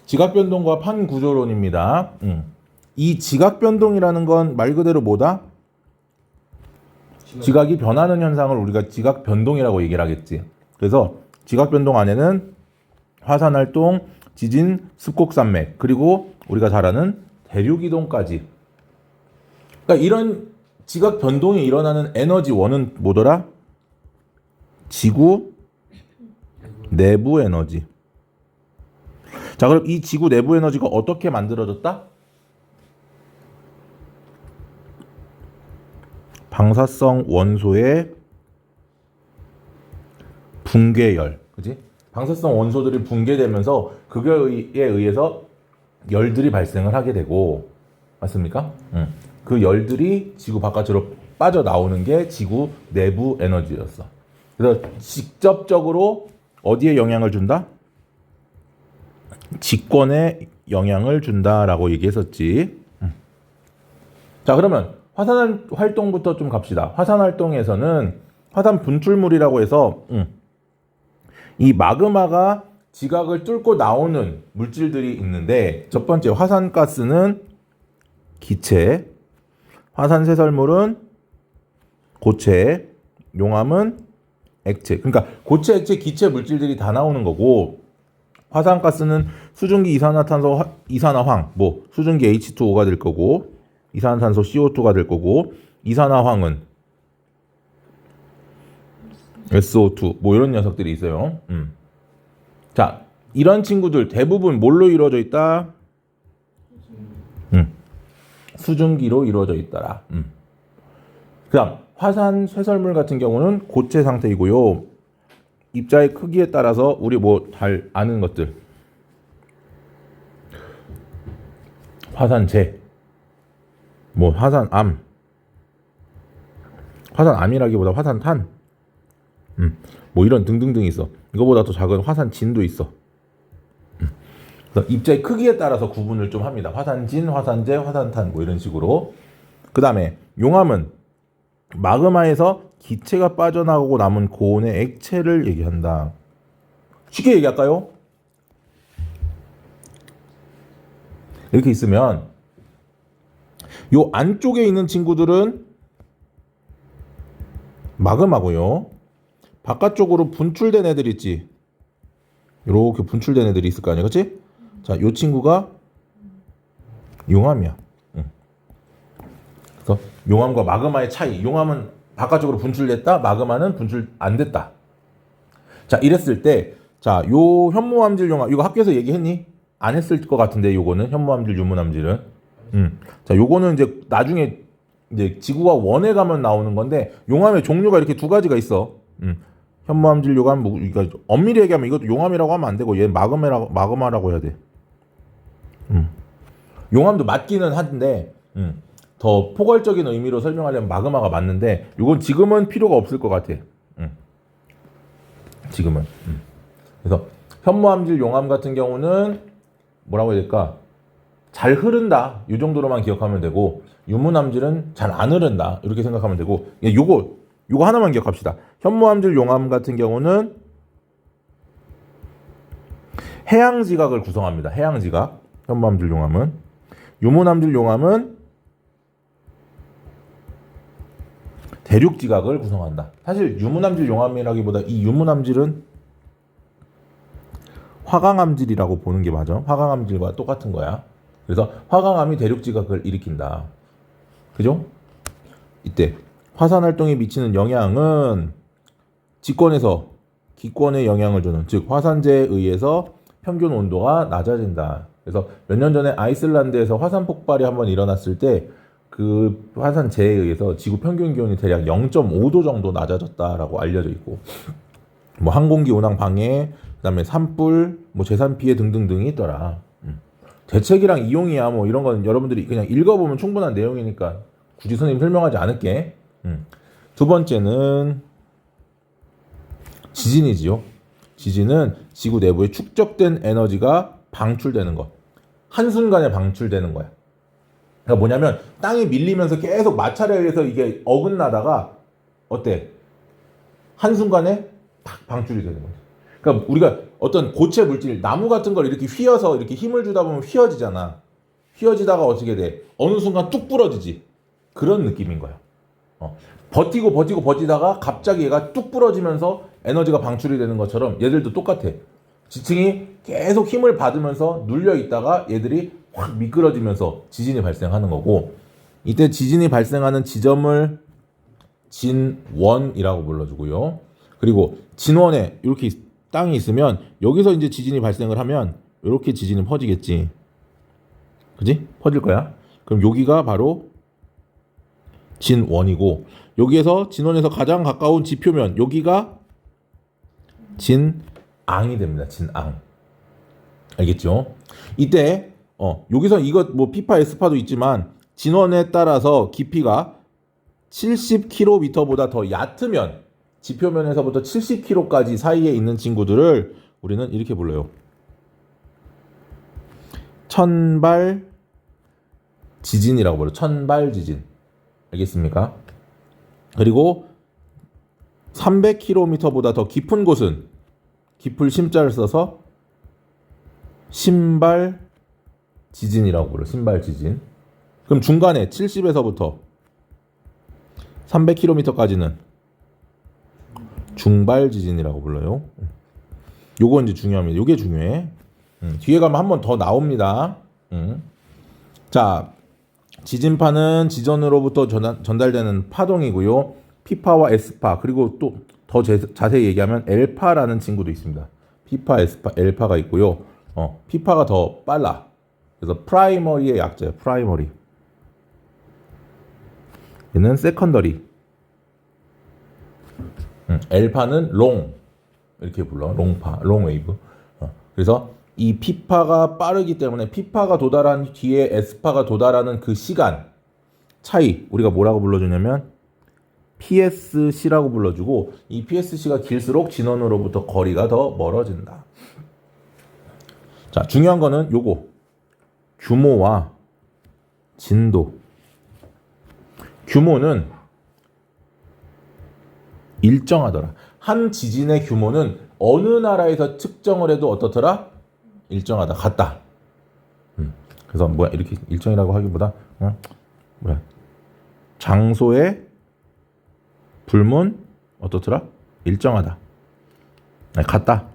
지각변동과 판구조론입니다. 이 지각변동이라는 건 말 그대로 뭐다? 지각이 변하는 현상을 우리가 지각변동이라고 얘기를 하겠지. 그래서 지각변동 안에는 화산활동, 지진, 습곡산맥, 그리고 우리가 잘 아는 대륙이동까지. 그러니까 이런 지각변동이 일어나는 에너지원은 뭐더라? 지구 내부 에너지. 자, 그럼 이 지구 내부 에너지가 어떻게 만들어졌다? 방사성 원소의 붕괴열. 그지? 방사성 원소들이 붕괴되면서 그거에 의해서 열들이 발생을 하게 되고, 맞습니까? 그 열들이 지구 바깥으로 빠져나오는 게 지구 내부 에너지였어. 그래서 직접적으로 어디에 영향을 준다? 직권에 영향을 준다라고 얘기했었지. 자, 그러면 화산 활동부터 좀 갑시다. 화산 활동에서는 화산 분출물이라고 해서 이 마그마가 지각을 뚫고 나오는 물질들이 있는데, 첫 번째 화산가스는 기체, 화산쇄설물은 고체, 용암은 액체. 그러니까 고체, 액체, 기체 물질들이 다 나오는 거고, 화산가스는 수증기 이산화탄소, 이산화황, 뭐 수증기 H2O가 될 거고, 이산화탄소 CO2가 될 거고, 이산화황은 SO2, 뭐 이런 녀석들이 있어요. 자, 이런 친구들 대부분 뭘로 이루어져 있다? 수증기로 이루어져 있더라. 그다음 화산 쇠설물 같은 경우는 고체 상태이고요. 입자의 크기에 따라서 우리 뭐 잘 아는 것들, 화산재, 뭐 화산암, 화산암이라기보다 화산탄, 뭐 이런 등등등 있어. 이거보다 더 작은 화산진도 있어. 그래서 입자의 크기에 따라서 구분을 좀 합니다. 화산진, 화산재, 화산탄 뭐 이런 식으로. 그 다음에 용암은 마그마에서 기체가 빠져나오고 남은 고온의 액체를 얘기한다. 쉽게 얘기할까요? 이렇게 있으면 요 안쪽에 있는 친구들은 마그마고요. 바깥쪽으로 분출된 애들 있지. 이렇게 분출된 애들이 있을 거 아니야, 그렇지? 자, 요 친구가 용암이야. 그래서 용암과 마그마의 차이. 용암은 바깥쪽으로 분출됐다. 마그마는 분출 안 됐다. 자, 이랬을 때, 자, 요 현무암질 용암, 이거 학교에서 얘기했니? 안 했을 것 같은데, 요거는 현무암질, 유무암질은. 자, 요거는 이제 나중에 이제 지구가 원에 가면 나오는 건데, 용암의 종류가 이렇게 두 가지가 있어. 현무암질 용암, 그러니까 엄밀히 얘기하면 이것도 용암이라고 하면 안 되고, 얘 마그마라고 해야 돼. 용암도 맞기는 한데, 더 포괄적인 의미로 설명하려면 마그마가 맞는데, 이건 지금은 필요가 없을 것 같아. 지금은. 그래서 현무암질 용암 같은 경우는 뭐라고 해야 될까? 잘 흐른다. 이 정도로만 기억하면 되고, 유문암질은 잘 안 흐른다. 이렇게 생각하면 되고, 요거 하나만 기억합시다. 현무암질 용암 같은 경우는 해양지각을 구성합니다. 해양지각. 현무암질 용암은. 유문암질 용암은 대륙지각을 구성한다. 사실 유문암질 용암이라기보다 이 유문암질은 화강암질이라고 보는 게 맞아. 화강암질과 똑같은 거야. 그래서 화강암이 대륙지각을 일으킨다. 그죠? 이때 화산활동에 미치는 영향은 직권에서 기권에 영향을 주는, 즉 화산재에 의해서 평균 온도가 낮아진다. 그래서 몇 년 전에 아이슬란드에서 화산 폭발이 한번 일어났을 때 그 화산재에 의해서 지구 평균 기온이 대략 0.5도 정도 낮아졌다라고 알려져 있고, 뭐 항공기 운항 방해, 그다음에 산불, 뭐 재산 피해 등등등이 있더라. 대책이랑 이용이야, 뭐 이런 건 여러분들이 그냥 읽어보면 충분한 내용이니까 굳이 선생님 설명하지 않을게. 두 번째는 지진이지요. 지진은 지구 내부에 축적된 에너지가 방출되는 것. 한순간에 방출되는 거야. 그러니까 뭐냐면 땅이 밀리면서 계속 마찰에 의해서 이게 어긋나다가 어때? 한순간에 탁 방출이 되는 거야. 그러니까 우리가 어떤 고체 물질, 나무 같은 걸 이렇게 휘어서 이렇게 힘을 주다 보면 휘어지잖아. 휘어지다가 어떻게 돼? 어느 순간 뚝 부러지지. 그런 느낌인 거야. 버티다가 갑자기 얘가 뚝 부러지면서 에너지가 방출이 되는 것처럼 얘들도 똑같아. 지층이 계속 힘을 받으면서 눌려 있다가 얘들이 확 미끄러지면서 지진이 발생하는 거고, 이때 지진이 발생하는 지점을 진원이라고 불러주고요. 그리고 진원에 이렇게 땅이 있으면 여기서 이제 지진이 발생을 하면 이렇게 지진이 퍼지겠지. 그지? 퍼질 거야. 그럼 여기가 바로 진원이고, 여기에서 진원에서 가장 가까운 지표면 여기가 진앙이 됩니다. 진앙. 알겠죠? 이때 여기서 이것 뭐 피파 S파도 있지만 진원에 따라서 깊이가 70km보다 더 얕으면 지표면에서부터 70km까지 사이에 있는 친구들을 우리는 이렇게 불러요. 천발 지진이라고 불러요. 천발 지진. 알겠습니까? 그리고 300km보다 더 깊은 곳은 깊을 심자를 써서 신발 지진이라고 불러요. 신발 지진. 그럼 중간에 70에서부터 300km까지는 중발 지진이라고 불러요. 요거 이제 중요합니다. 요게 중요해. 뒤에 가면 한 번 더 나옵니다. 자, 지진파는 지전으로부터 전달되는 파동이고요. P파와 S파, 그리고 또 더 자세히 얘기하면 L파라는 친구도 있습니다. P파, S파, L파가 있고요. P파가 더 빨라. 그래서 프라이머리의 약자예요. 프라이머리. 얘는 세컨더리. L파는 롱. 이렇게 불러. 롱파, 롱웨이브. 그래서 이 P파가 빠르기 때문에 P파가 도달한 뒤에 S파가 도달하는 그 시간 차이 우리가 뭐라고 불러주냐면 PSC라고 불러주고, 이 PSC가 길수록 진원으로부터 거리가 더 멀어진다. 자, 중요한 거는 요거 규모와 진도. 규모는 일정하더라. 한 지진의 규모는 어느 나라에서 측정을 해도 어떻더라? 일정하다. 같다. 그래서 뭐야, 이렇게 일정이라고 하기보다 뭐야, 장소의 불문 어떻더라? 일정하다. 아니, 같다.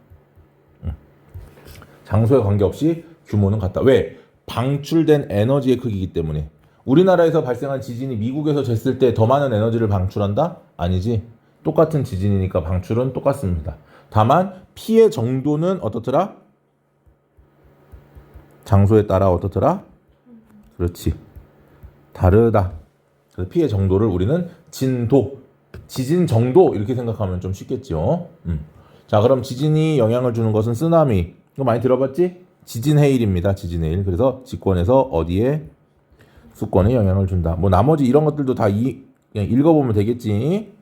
장소에 관계없이 규모는 같다. 왜? 방출된 에너지의 크기이기 때문에. 우리나라에서 발생한 지진이 미국에서 쟀을 때 더 많은 에너지를 방출한다? 아니지. 똑같은 지진이니까 방출은 똑같습니다. 다만 피해 정도는 어떻더라? 장소에 따라 어떻더라? 그렇지. 다르다. 그래서 피해 정도를 우리는 진도, 지진 정도 이렇게 생각하면 좀 쉽겠죠. 자, 그럼 지진이 영향을 주는 것은 쓰나미. 이거 많이 들어봤지? 지진 해일입니다. 지진 해일. 그래서 직권에서 어디에? 수권에 영향을 준다. 뭐 나머지 이런 것들도 다 그냥 읽어보면 되겠지.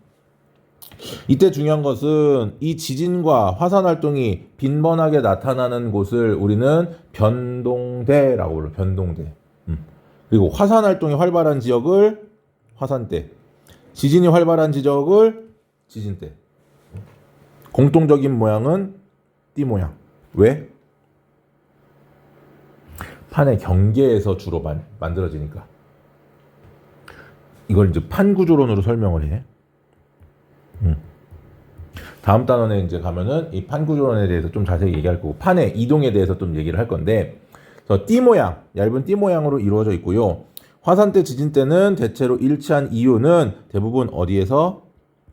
이때 중요한 것은 이 지진과 화산 활동이 빈번하게 나타나는 곳을 우리는 변동대라고 불러요. 변동대. 그리고 화산 활동이 활발한 지역을 화산대, 지진이 활발한 지역을 지진대. 공통적인 모양은 띠 모양. 왜? 판의 경계에서 주로 만들어지니까. 이걸 이제 판구조론으로 설명을 해. 다음 단원에 이제 가면은 이 판구조론에 대해서 좀 자세히 얘기할 거고, 판의 이동에 대해서 좀 얘기를 할 건데, 띠 모양, 얇은 띠 모양으로 이루어져 있고요. 화산대, 지진대는 대체로 일치한 이유는 대부분 어디에서?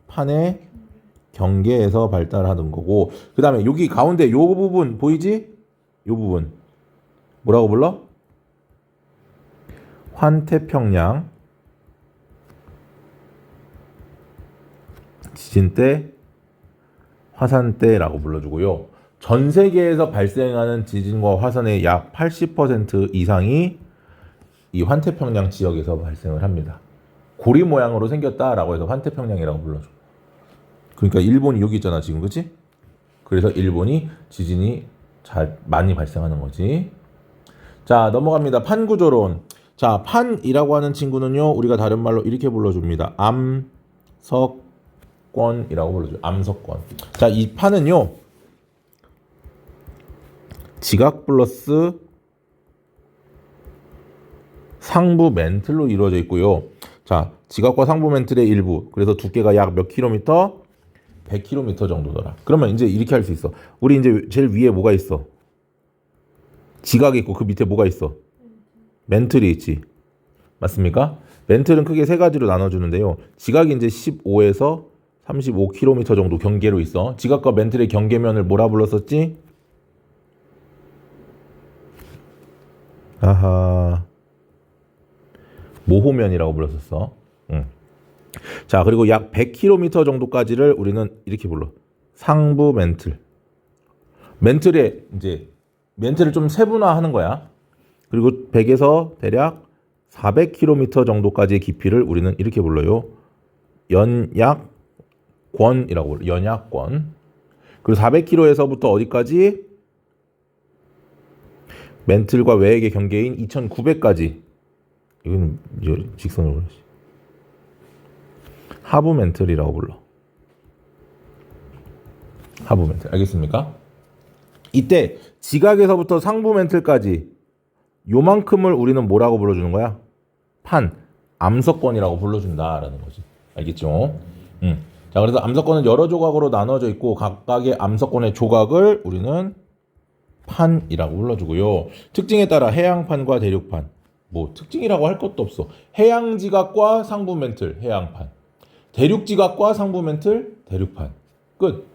판의 경계에서 발달하는 거고, 그 다음에 여기 가운데 요 부분 보이지? 요 부분 뭐라고 불러? 환태평양 지진대, 화산대라고 불러주고요. 전 세계에서 발생하는 지진과 화산의 약 80% 이상이 이 환태평양 지역에서 발생을 합니다. 고리 모양으로 생겼다라고 해서 환태평양이라고 불러줘. 그러니까 일본이 여기 있잖아 지금, 그치? 그래서 일본이 지진이 많이 발생하는 거지. 자, 넘어갑니다. 판구조론. 자, 판이라고 하는 친구는요, 우리가 다른 말로 이렇게 불러줍니다. 암석권이라고 불러줘요. 암석권. 자, 이 판은요, 지각 플러스 상부 멘틀로 이루어져 있고요. 자, 지각과 상부 멘틀의 일부. 그래서 두께가 약 몇 킬로미터? 100km 정도더라. 그러면 이제 이렇게 할 수 있어. 우리 이제 제일 위에 뭐가 있어? 지각이 있고 그 밑에 뭐가 있어? 멘틀이 있지. 맞습니까? 멘틀은 크게 세 가지로 나눠주는데요. 지각이 이제 15에서 35km 정도 경계로 있어. 지각과 멘틀의 경계면을 뭐라 불렀었지? 아하. 모호면이라고 불렀었어. 응. 자, 그리고 약 100km 정도까지를 우리는 이렇게 불러. 상부 멘틀. 멘틀을 좀 세분화하는 거야. 그리고 100에서 대략 400km 정도까지의 깊이를 우리는 이렇게 불러요. 연약권이라고 불러. 연약권. 그리고 400km에서부터 어디까지? 멘틀과 외액의 경계인 2900까지. 이거는 직선으로 그러지. 하부 멘틀이라고 불러. 하부 멘틀. 알겠습니까? 이때 지각에서부터 상부 멘틀까지 요만큼을 우리는 뭐라고 불러주는 거야? 암석권이라고 불러준다라는 거지. 알겠죠? 자, 그래서 암석권은 여러 조각으로 나눠져 있고 각각의 암석권의 조각을 우리는 판이라고 불러주고요. 특징에 따라 해양판과 대륙판. 뭐 특징이라고 할 것도 없어. 해양지각과 상부 멘틀, 해양판. 대륙지각과 상부 멘틀, 대륙판. 끝.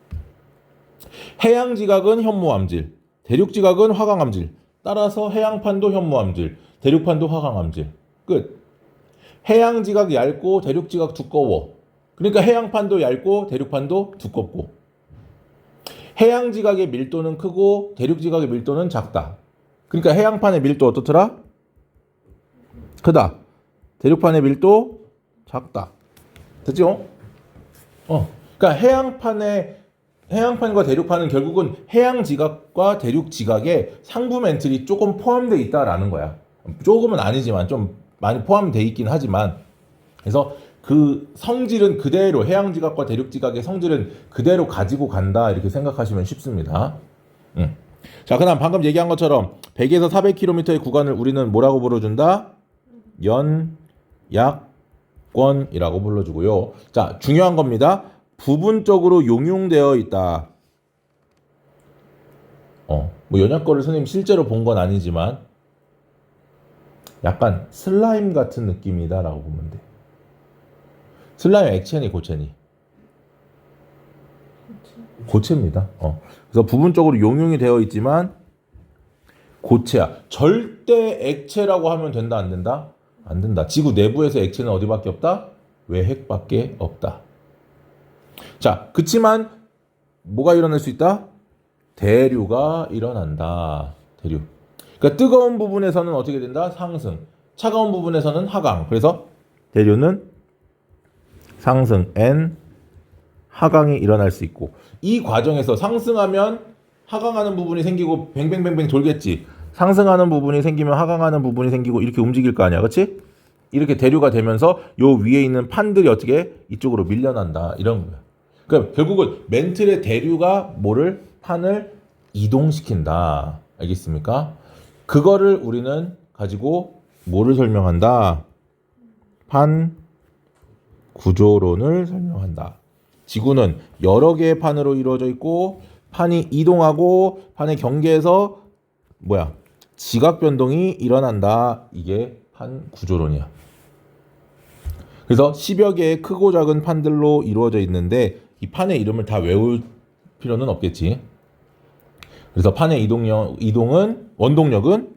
해양지각은 현무암질, 대륙지각은 화강암질. 따라서 해양판도 현무암질, 대륙판도 화강암질. 끝. 해양지각 얇고 대륙지각 두꺼워. 그러니까 해양판도 얇고 대륙판도 두껍고. 해양지각의 밀도는 크고 대륙지각의 밀도는 작다. 그러니까 해양판의 밀도 어떻더라? 크다. 대륙판의 밀도 작다. 됐죠? 그러니까 해양판과 대륙판은 결국은 해양지각과 대륙지각에 상부 멘틀이 조금 포함되어 있다라는 거야. 조금은 아니지만 좀 많이 포함되어 있긴 하지만, 그래서 그 성질은 그대로, 해양지각과 대륙지각의 성질은 그대로 가지고 간다, 이렇게 생각하시면 쉽습니다. 자, 그다음 방금 얘기한 것처럼 100에서 400km의 구간을 우리는 뭐라고 불러준다? 연약권이라고 불러주고요. 자, 중요한 겁니다. 부분적으로 용융되어 있다. 뭐 연약권을 선생님 실제로 본 건 아니지만 약간 슬라임 같은 느낌이다라고 보면 돼. 슬라임 액체니 고체니? 고체입니다. 그래서 부분적으로 용융이 되어 있지만 고체야. 절대 액체라고 하면 된다, 안 된다? 안 된다. 지구 내부에서 액체는 어디밖에 없다? 외핵밖에 없다. 자, 그치만 뭐가 일어날 수 있다? 대류가 일어난다. 대류. 그러니까 뜨거운 부분에서는 어떻게 된다? 상승. 차가운 부분에서는 하강. 그래서 대류는 상승 N, 하강이 일어날 수 있고, 이 과정에서 상승하면 하강하는 부분이 생기고 뱅뱅뱅뱅 돌겠지. 상승하는 부분이 생기면 하강하는 부분이 생기고 이렇게 움직일 거 아니야. 그렇지? 이렇게 대류가 되면서 요 위에 있는 판들이 어떻게 이쪽으로 밀려난다, 이런 거야. 그러니까 결국은 멘틀의 대류가 뭐를? 판을 이동시킨다. 알겠습니까? 그거를 우리는 가지고 뭐를 설명한다? 판 구조론을 설명한다. 지구는 여러 개의 판으로 이루어져 있고 판이 이동하고 판의 경계에서 지각 변동이 일어난다. 이게 판 구조론이야. 그래서 10여 개의 크고 작은 판들로 이루어져 있는데 이 판의 이름을 다 외울 필요는 없겠지. 그래서 판의 원동력은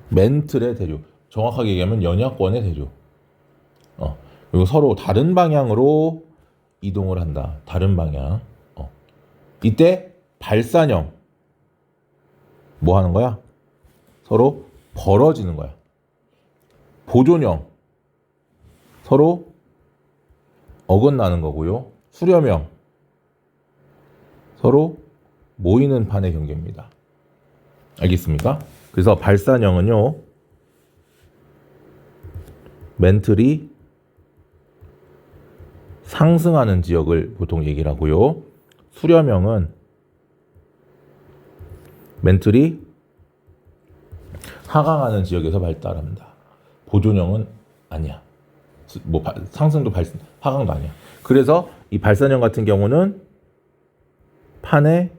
멘틀의 대류, 정확하게 얘기하면 연약권의 대류. 그리고 서로 다른 방향으로 이동을 한다. 다른 방향. 이때 발산형 뭐 하는 거야? 서로 벌어지는 거야. 보존형 서로 어긋나는 거고요. 수렴형 서로 모이는 판의 경계입니다. 알겠습니까? 그래서 발산형은요, 멘틀이 상승하는 지역을 보통 얘기를 하고요. 수렴형은 멘틀이 하강하는 지역에서 발달합니다. 보존형은 아니야. 뭐 상승도 하강도 아니야. 그래서 이 발산형 같은 경우는 판의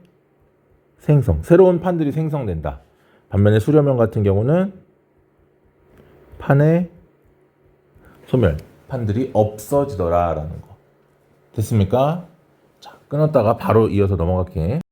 생성, 새로운 판들이 생성된다. 반면에 수렴형 같은 경우는 판의 소멸, 판들이 없어지더라라는 거. 됐습니까? 자, 끊었다가 바로 이어서 넘어갈게.